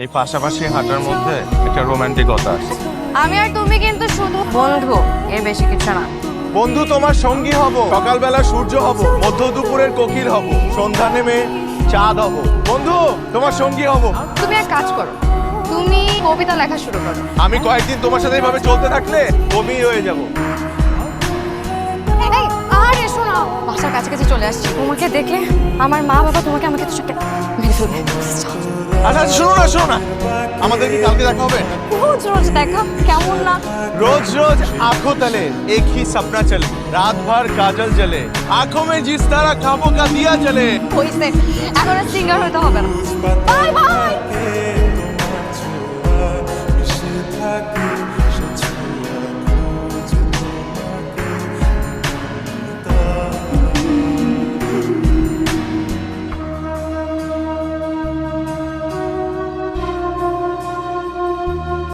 এই পাশাপাশি হাঁটার মধ্যে একটা রোমান্টিকতা আছে। আমি আর তুমি কিন্তু শুধু বন্ধু, এর বেশি কিছু না। বন্ধু তোমার সঙ্গী হব, সকালবেলা সূর্য হব, মধ্য দুপুরের কোকিল হব, সন্ধ্যা নেমে চাঁদ হব। বন্ধু তোমার সঙ্গী হব। তুমি এক কাজ করো, তুমি কবিতা লেখা শুরু করো। আমি কয়েকদিন তোমার সাথে এইভাবে চলতে থাকলে কবি হয়ে যাব। এই, আর এসো না, বাসার কাছাকাছি চলে আসছি। তোমাকে দেখলে আমার মা বাবা তোমাকে আমাকে তো একটা মেরে ফেলবে। আচ্ছা শোনো না, আমাদের কি কালকে দেখা হবে? রোজ রোজ দেখা কেমন না? रोज रोज आंखों तले एक ही सपना चले, रात भर काजल जले, आंखों में जिस तरह ख्वाबों का दिया जले। হইছে, এখন আর সিঙ্গার হতে হবে না। Bye bye.